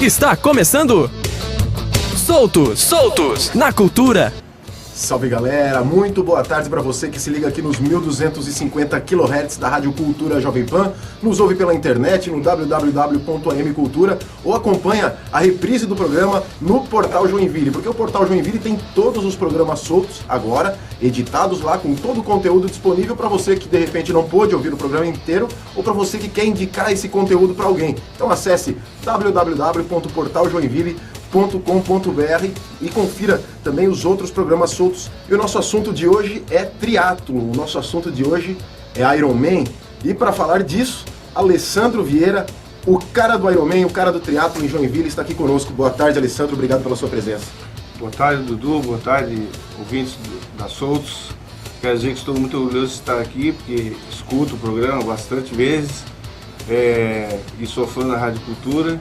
Está começando Soltos na Cultura. Salve galera, muito boa tarde para você que se liga aqui nos 1250 kHz da Rádio Cultura Jovem Pan, nos ouve pela internet no www.amcultura ou acompanha a reprise do programa no Portal Joinville, porque o Portal Joinville tem todos os programas soltos agora, editados lá com todo o conteúdo disponível para você que de repente não pôde ouvir o programa inteiro ou para você que quer indicar esse conteúdo para alguém. Então acesse www.portaljoinville.com.br e confira também os outros programas soltos. E o nosso assunto de hoje é triatlo. O nosso assunto de hoje é Ironman. E para falar disso, Alessandro Vieira, o cara do Ironman, o cara do triatlo em Joinville, está aqui conosco. Boa tarde, Alessandro. Obrigado pela sua presença. Boa tarde, Dudu. Boa tarde, ouvintes da Soltos. Quero dizer que estou muito orgulhoso de estar aqui, porque escuto o programa bastante vezes e sou fã da Rádio Cultura.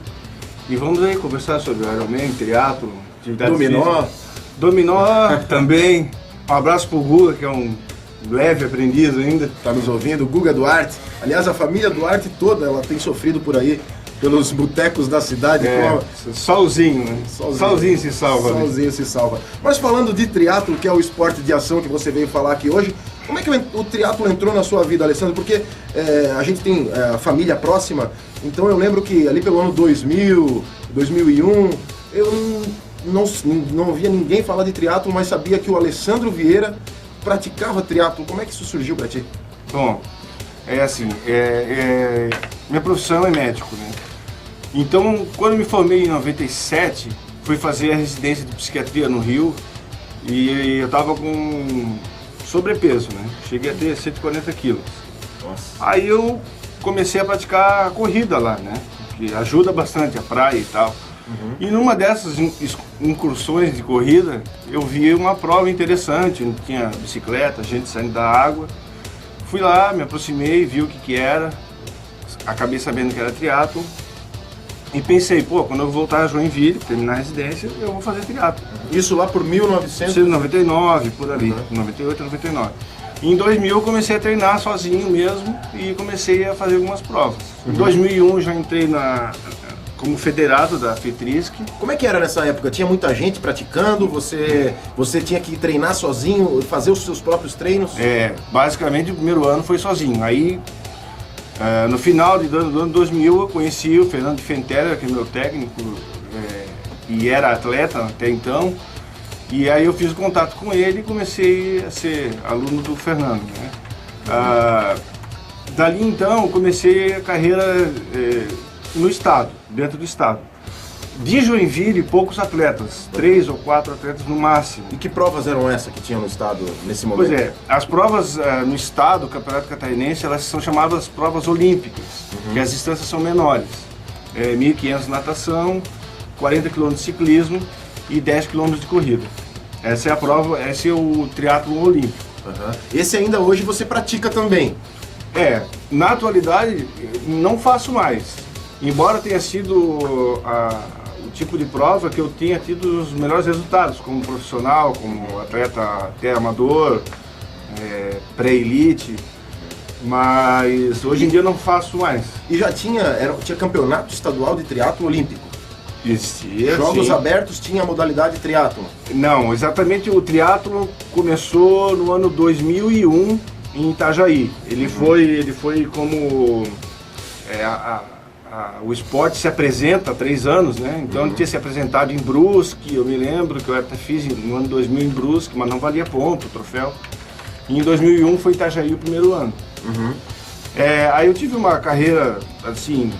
E vamos aí conversar sobre o Ironman, triatlo, atividade física. Dominó também. Um abraço pro Guga, que é um leve aprendiz ainda. Está nos ouvindo, Guga Duarte. Aliás, a família Duarte toda, ela tem sofrido por aí, pelos botecos da cidade. Solzinho, né? Solzinho se salva. Solzinho se salva. Mas falando de triatlo, que é o esporte de ação que você veio falar aqui hoje, como é que o triatlo entrou na sua vida, Alessandro? Porque a gente tem a família próxima, então eu lembro que ali pelo ano 2000, 2001, eu não ouvia ninguém falar de triatlo, mas sabia que o Alessandro Vieira praticava triatlo. Como é que isso surgiu para ti? Bom, é assim, minha profissão é médico, né? Então, quando eu me formei em 97, fui fazer a residência de psiquiatria no Rio e eu tava com sobrepeso, né? Cheguei a ter 140 quilos. Nossa. Aí eu comecei a praticar a corrida lá, né? Que ajuda bastante a praia e tal. Uhum. E numa dessas incursões de corrida, eu vi uma prova interessante, onde tinha bicicleta, gente saindo da água. Fui lá, me aproximei, vi o que era, acabei sabendo que era triatlo. E pensei, quando eu voltar a Joinville, terminar a residência, eu vou fazer triatlo. Isso lá por 1999, por ali, 98, 99. E em 2000 eu comecei a treinar sozinho mesmo e comecei a fazer algumas provas. Em 2001 eu já entrei como federado da FETRISC. Como é que era nessa época? Tinha muita gente praticando? Você tinha que treinar sozinho, fazer os seus próprios treinos? Basicamente o primeiro ano foi sozinho. Aí no final do ano 2000 eu conheci o Fernando Fenteller, que é meu técnico e era atleta até então. E aí eu fiz contato com ele e comecei a ser aluno do Fernando, né? Dali então eu comecei a carreira no estado, dentro do estado. De Joinville, poucos atletas, 3 ou 4 atletas no máximo. E que provas eram essas que tinham no estado nesse momento? Pois é, as provas no estado, o Campeonato Catarinense, elas são chamadas provas olímpicas, que as distâncias são menores. 1.500 de natação, 40 km de ciclismo e 10 km de corrida. Essa é a prova, esse é o triatlo olímpico. Uhum. Esse ainda hoje você pratica também? Na atualidade não faço mais. Embora tenha sido o tipo de prova que eu tinha tido os melhores resultados, como profissional, como atleta até amador, pré-elite, mas hoje em dia não faço mais. E já tinha campeonato estadual de triatlo olímpico? Existia, Jogos sim. abertos tinha a modalidade triatlo? Não, exatamente o triatlo começou no ano 2001 em Itajaí. Ele foi como o esporte se apresenta há 3 anos, né? Então ele tinha se apresentado em Brusque, eu me lembro que eu até fiz no ano 2000 em Brusque, mas não valia ponto o troféu. E em 2001 foi Itajaí o primeiro ano. Uhum. Aí eu tive uma carreira assim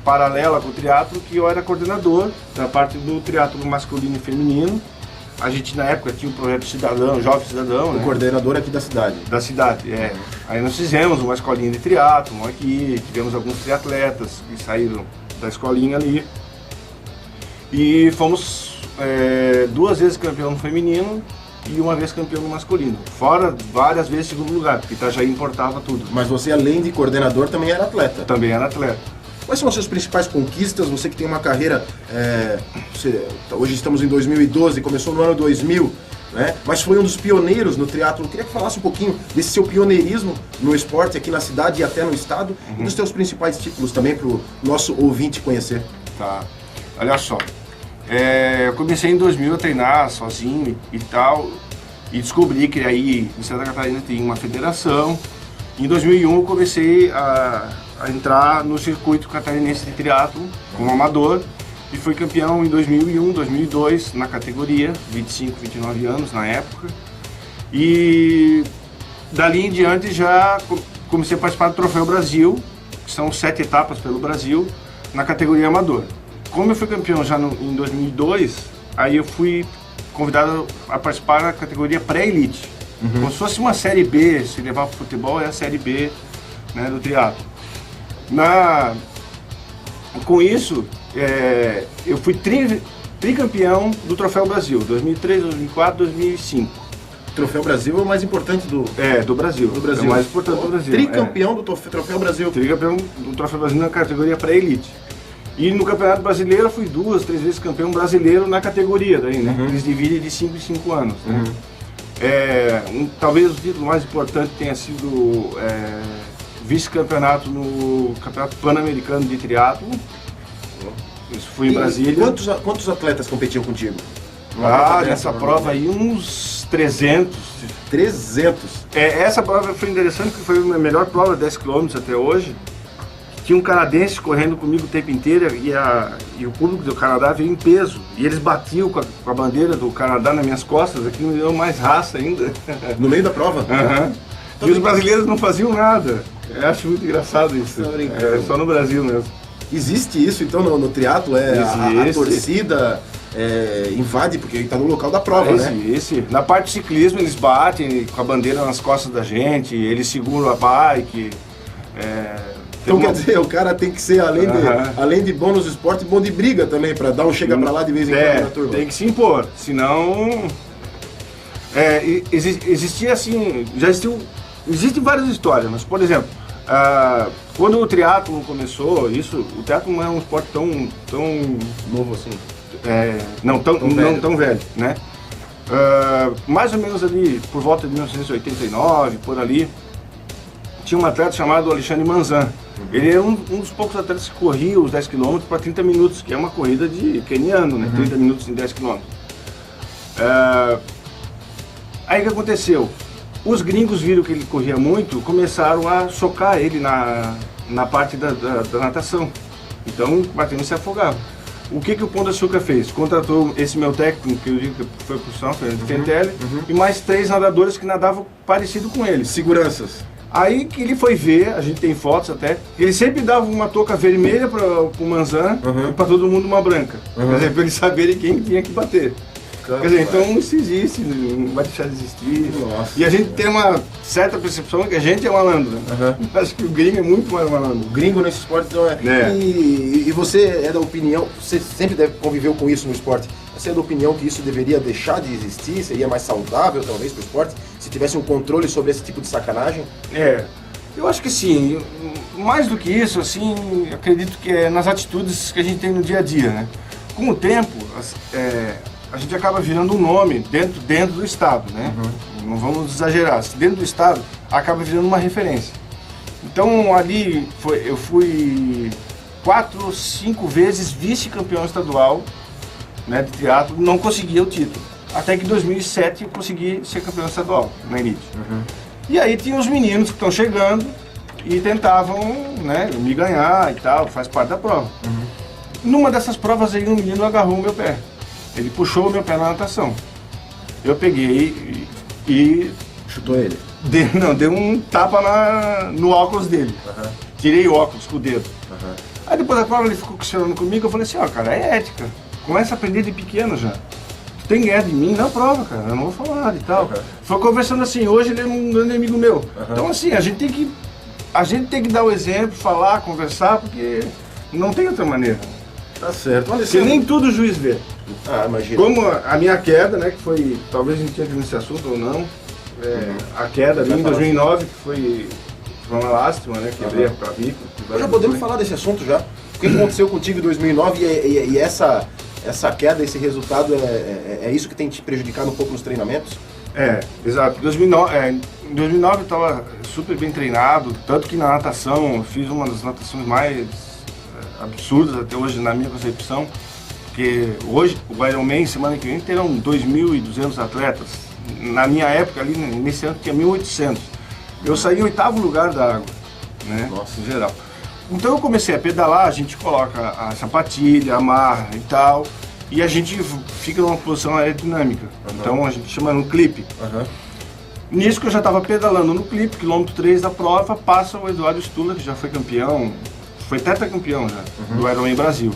paralela com o triatlo, que eu era coordenador da parte do triatlo masculino e feminino. A gente na época tinha o projeto Cidadão, Jovem Cidadão, O né? coordenador aqui da cidade. Da cidade, Aí nós fizemos uma escolinha de triatlo aqui, tivemos alguns triatletas que saíram da escolinha ali. E fomos 2 vezes campeão no feminino e 1 vez campeão no masculino. Fora várias vezes segundo lugar, porque Itajaí importava tudo. Mas você, além de coordenador, também era atleta? Também era atleta. Quais são as suas principais conquistas? Você que tem uma carreira, hoje estamos em 2012, começou no ano 2000, né? Mas foi um dos pioneiros no triatlo. Eu queria que falasse um pouquinho desse seu pioneirismo no esporte aqui na cidade e até no estado, e dos seus principais títulos também para o nosso ouvinte conhecer. Tá. olha só. Eu comecei em 2000 a treinar sozinho e tal, e descobri que aí em Santa Catarina tem uma federação. Em 2001 eu comecei a entrar no circuito catarinense de triatlo como amador e fui campeão em 2001, 2002 na categoria, 25, 29 anos na época. E dali em diante já comecei a participar do Troféu Brasil, que são 7 etapas pelo Brasil, na categoria amador. Como eu fui campeão já em 2002, aí eu fui convidado a participar da categoria pré-elite. Como se fosse uma série B, se levar para o futebol é a série B, né, do triatlo. Com isso, eu fui tricampeão do Troféu Brasil, 2003, 2004, 2005. O Troféu Brasil é o mais importante do Brasil. Do Brasil. É o mais importante do Brasil. Tricampeão do Troféu Brasil. Tricampeão do Troféu Brasil na categoria pré-elite. E no Campeonato Brasileiro eu fui 2, 3 vezes campeão brasileiro na categoria daí, né? Eles dividem de 5 em 5 anos. Né? Talvez o título mais importante tenha sido vice-campeonato no Campeonato Pan-Americano de Triatlo. Isso foi em Brasília. Quantos atletas competiam contigo? Nessa prova aí uns 300. 300? Essa prova foi interessante porque foi a melhor prova de 10 km até hoje. Tinha um canadense correndo comigo o tempo inteiro e o público do Canadá veio em peso. E eles batiam com a bandeira do Canadá nas minhas costas, aquilo me deu mais raça ainda. No meio da prova? E os brasileiros não faziam nada. Eu acho muito engraçado isso. Só no Brasil mesmo. Existe isso então no triatlo? A torcida invade porque está no local da prova, né? Existe. Na parte do ciclismo eles batem com a bandeira nas costas da gente, eles seguram a bike. Então quer dizer, o cara tem que ser, além de bom nos esportes, bom de briga também, para dar um chega pra lá de vez em quando na turma. Tem que se impor, senão... existia assim, existem várias histórias, mas por exemplo, quando o triatlo começou, o triatlo não é um esporte tão novo assim. Não tão velho, né? Mais ou menos ali, por volta de 1989, por ali, tinha um atleta chamado Alexandre Manzan. Ele era um dos poucos atletas que corria os 10 km para 30 minutos, que é uma corrida de queniano, né? 30 minutos em 10 km. Aí o que aconteceu? Os gringos viram que ele corria muito, começaram a socar ele na parte da natação. Então o batendo se afogava. O que o Pão de Açúcar fez? Contratou esse meu técnico, que eu digo que foi profissional, Fernando Fentelli, e mais 3 nadadores que nadavam parecido com ele. Seguranças. Aí que ele foi ver, a gente tem fotos até, ele sempre dava uma touca vermelha para o Manzan e para todo mundo uma branca. Quer dizer, para eles saberem quem tinha que bater. Quer dizer, então isso existe, não vai deixar de existir. Nossa. E a gente tem uma certa percepção que a gente é malandro. Né? Acho que o gringo é muito mais malandro. O gringo nesse esporte não é. E você é da opinião, você sempre conviveu com isso no esporte, você é da opinião que isso deveria deixar de existir, seria mais saudável talvez para o esporte, se tivesse um controle sobre esse tipo de sacanagem? Eu acho que sim. Mais do que isso, assim, acredito que é nas atitudes que a gente tem no dia a dia, né? Com o tempo, a gente acaba virando um nome dentro do estado, né? Não vamos exagerar. Dentro do estado, acaba virando uma referência. Então, ali, eu fui 4 ou 5 vezes vice-campeão estadual, né, de triatlo, não conseguia o título. Até que em 2007 eu consegui ser campeão estadual na elite. E aí tinha os meninos que estão chegando e tentavam, né, me ganhar e tal, faz parte da prova. Numa dessas provas aí um menino agarrou o meu pé. Ele puxou o meu pé na natação. Eu peguei e chutou ele? Deu um tapa no óculos dele. Tirei o óculos com o dedo. Aí depois da prova ele ficou questionando comigo, eu falei assim, cara, é ética. Começa a aprender de pequeno já. Tu tem que ganhar de mim na prova, cara, eu não vou falar nada e tal. Foi conversando assim, hoje ele é um grande amigo meu. Então assim, a gente tem que dar o exemplo, falar, conversar, porque não tem outra maneira. Tá certo. Porque nem tudo o juiz vê. Imagina. Como a minha queda, né, que foi, talvez a gente tenha visto nesse assunto ou não, a queda em 2009, que foi uma lástima, né, quebrei a clavícula. Já podemos falar desse assunto já? O que aconteceu contigo em 2009 e essa queda, esse resultado, é isso que tem te prejudicado um pouco nos treinamentos? Exato. Em 2009 eu estava super bem treinado, tanto que na natação eu fiz uma das natações mais absurdas até hoje na minha concepção, Porque hoje, o Ironman, semana que vem, terão 2.200 atletas. Na minha época, ali nesse ano, tinha 1.800. Eu saí em 8º lugar da água, né? Nossa. Em geral. Então eu comecei a pedalar, a gente coloca a sapatilha, amarra e tal, e a gente fica numa posição aerodinâmica. Então a gente chama no clipe. Nisso que eu já estava pedalando no clipe, quilômetro 3 da prova, passa o Eduardo Stula, que já foi campeão, foi tetracampeão já, do Ironman Brasil.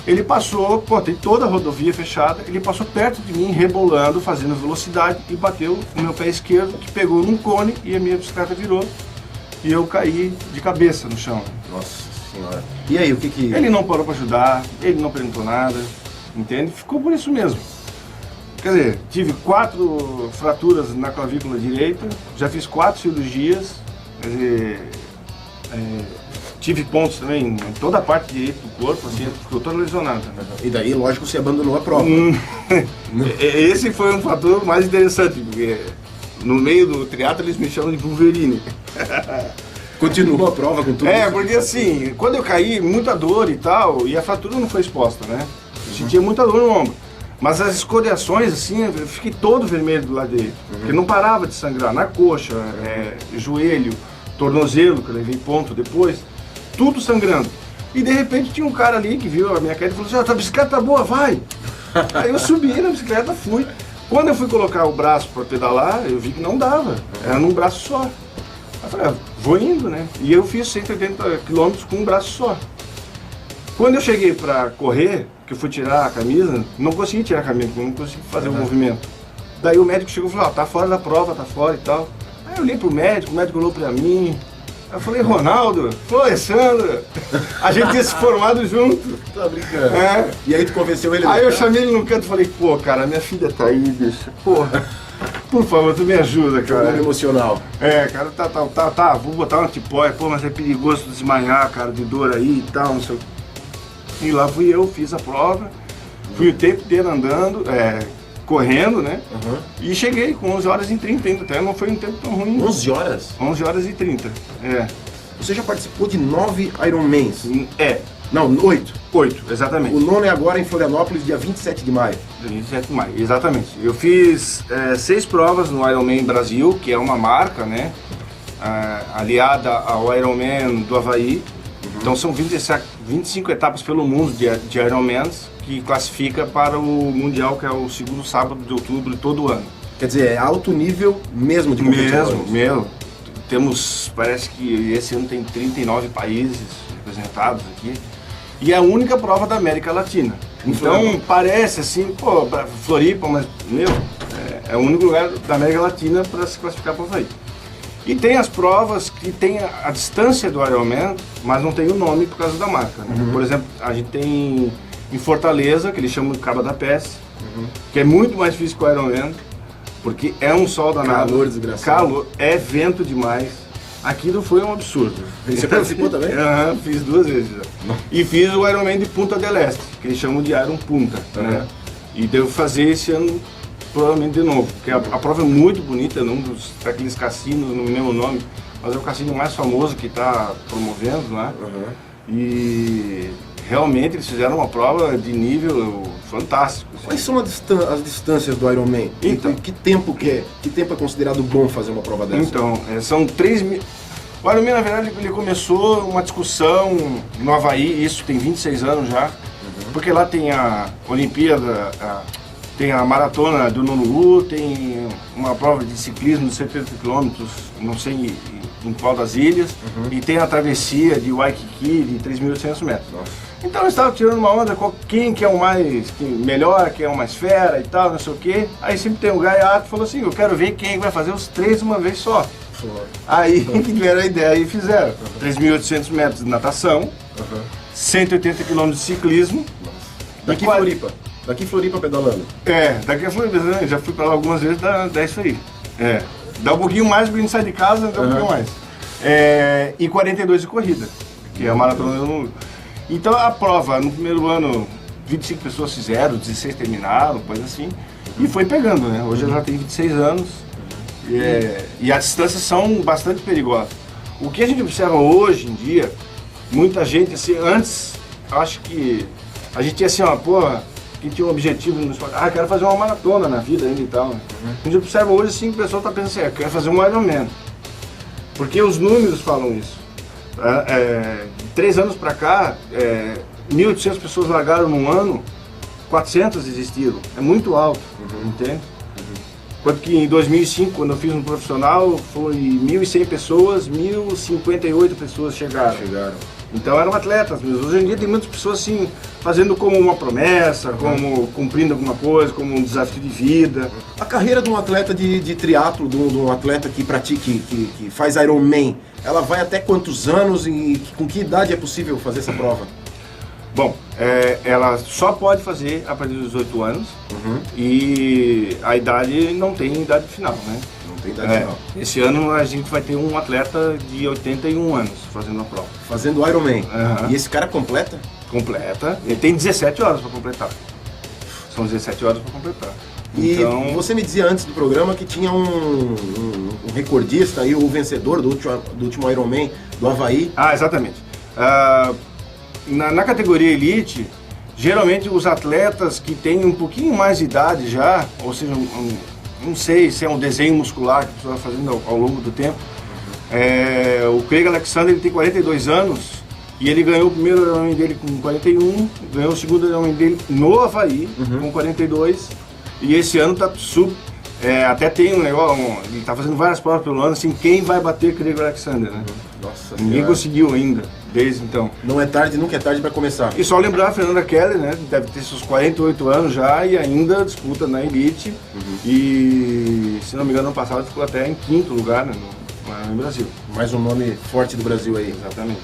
Ele passou, tem toda a rodovia fechada, ele passou perto de mim, rebolando, fazendo velocidade, e bateu no meu pé esquerdo, que pegou num cone, e a minha bicicleta virou, e eu caí de cabeça no chão. Nossa senhora. E aí, o que? Ele não parou para ajudar, ele não perguntou nada, entende? Ficou por isso mesmo. Quer dizer, tive 4 fraturas na clavícula direita, já fiz 4 cirurgias, quer dizer, tive pontos também em toda a parte direita do corpo, assim, ficou todo lesionado. E daí, lógico, você abandonou a prova. Esse foi um fator mais interessante, porque no meio do triatlo eles me chamam de Wolverine. Continua a prova com tudo isso? Porque assim, quando eu caí, muita dor e tal, e a fratura não foi exposta, né? Eu sentia muita dor no ombro. Mas as escoriações, assim, eu fiquei todo vermelho do lado direito. Porque não parava de sangrar na coxa, joelho, tornozelo, que eu levei ponto depois, tudo sangrando. E de repente tinha um cara ali que viu a minha queda e falou assim: tua bicicleta tá boa, vai! Aí eu subi na bicicleta, fui. Quando eu fui colocar o braço para pedalar, eu vi que não dava, era num braço só. Aí eu falei, vou indo, né? E eu fiz 180 km com um braço só. Quando eu cheguei para correr, que eu fui tirar a camisa, não consegui tirar a camisa, não consegui fazer o movimento. Daí o médico chegou e falou, tá fora da prova, tá fora e tal. Aí eu olhei pro médico, o médico olhou pra mim. Aí eu falei, Ronaldo, falou, Alessandro, a gente tinha se formado junto. Tá brincando. E aí tu convenceu ele? Aí eu chamei ele no canto e falei, pô, cara, minha filha tá aí, bicho. Porra, por favor, tu me ajuda, cara. Jogo emocional. Cara, tá, vou botar uma tipóia, pô, mas é perigoso desmaiar, cara, de dor aí e tal, não sei o que. E lá fui eu, fiz a prova, fui o tempo inteiro andando, correndo, né? E cheguei com 11 horas e 30 ainda, até não foi um tempo tão ruim. 11 horas? 11 horas e 30, Você já participou de 9 Ironmans? Não, 8. 8, exatamente. O 9 é agora em Florianópolis, dia 27 de maio. 27 de maio, exatamente. Eu fiz 6 provas no Ironman Brasil, que é uma marca, né? Aliada ao Ironman do Havaí. Então são 25 etapas pelo mundo de Ironmans que classifica para o Mundial, que é o segundo sábado de outubro de todo ano. Quer dizer, é alto nível mesmo de competição? Mesmo. Temos, parece que esse ano tem 39 países representados aqui. E é a única prova da América Latina. Então parece assim, pô, Floripa, mas, é o único lugar da América Latina para se classificar para o Havaí. E tem as provas que tem a distância do Ironman, mas não tem o nome por causa da marca. Né? Por exemplo, a gente tem em Fortaleza, que eles chamam de Cabo da Peste, que é muito mais difícil que o Ironman, porque é um sol danado. Calor desgraçado. Calor, é vento demais. Aquilo foi um absurdo. E você participou também? Fiz 2 vezes já. E fiz o Ironman de Punta del Este, que eles chamam de Iron Punta. Né? E devo fazer esse ano provavelmente de novo, porque a prova é muito bonita, num daqueles cassinos, no mesmo nome, mas é o cassino mais famoso que está promovendo, né? E realmente eles fizeram uma prova de nível fantástico. Assim. Quais são as distâncias do Ironman? Então, que tempo é considerado bom fazer uma prova dessa? Então, são 3 mil... O Ironman, na verdade, ele começou uma discussão no Havaí, isso tem 26 anos já, porque lá tem a Olimpíada, tem a maratona do Honolulu, tem uma prova de ciclismo de 70 km, não sei em qual das ilhas, e tem a travessia de Waikiki de 3.800 metros. Nossa. Então eles estavam tirando uma onda com quem que é o melhor, quem é o mais fera e tal, não sei o quê. Aí sempre tem um gaiato que falou assim, eu quero ver quem vai fazer os 3 de uma vez só. Aí que tiveram a ideia e fizeram 3.800 metros de natação, 180 km de ciclismo. Daqui Floripa. Daqui Floripa pedalando. Daqui a Floripa, né? Já fui pra lá algumas vezes, dá isso aí. Dá um pouquinho mais porque a gente sai de casa, dá um pouquinho mais. E 42 de corrida, que é a maratona do mundo. Então a prova, no primeiro ano, 25 pessoas fizeram, 16 terminaram, coisa assim. E foi pegando, né? Hoje ela já tem 26 anos e as distâncias são bastante perigosas. O que a gente observa hoje em dia, muita gente, assim, antes, acho que a gente tinha assim, que tinha um objetivo no esporte. Ah, quero fazer uma maratona na vida ainda e tal. Né? A gente observa hoje, assim, o pessoal está pensando assim, quero fazer um Ironman. Porque os números falam isso. De 3 anos para cá, 1.800 pessoas largaram num ano, 400 desistiram. É muito alto, entende? Enquanto que em 2005, quando eu fiz um profissional, foi 1.100 pessoas, 1.058 pessoas chegaram. Então eram atletas mesmo. Hoje em dia tem muitas pessoas assim, fazendo como uma promessa, como cumprindo alguma coisa, como um desafio de vida. A carreira de um atleta de triatlo, de um atleta que pratica, que faz Ironman, ela vai até quantos anos e com que idade é possível fazer essa prova? Bom, ela só pode fazer a partir dos 18 anos e a idade não tem idade final, né? Não tem idade final. Esse ano a gente vai ter um atleta de 81 anos fazendo a prova. Fazendo Ironman. E esse cara completa? Completa. Ele tem 17 horas para completar. São 17 horas para completar. E então, você me dizia antes do programa que tinha um recordista aí, o vencedor do último Ironman do Havaí. Ah, exatamente. Na categoria Elite, geralmente os atletas que têm um pouquinho mais de idade já, ou seja, não sei se é um desenho muscular que a pessoa vai fazendo ao longo do tempo. O Craig Alexander, ele tem 42 anos e ele ganhou o primeiro Ironman dele com 41, ganhou o segundo Ironman dele no Havaí com 42 e esse ano tá até tem um negócio, ele tá fazendo várias provas pelo ano, assim, quem vai bater Craig Alexander, né? Nossa, ninguém conseguiu ainda, desde então. Não é tarde, nunca é tarde para começar. E só lembrar a Fernanda Keller, né? Deve ter seus 48 anos já e ainda disputa na Elite. E, se não me engano, ano passado ficou até em 5º lugar, né, no Brasil. Mais um nome forte do Brasil aí. Exatamente.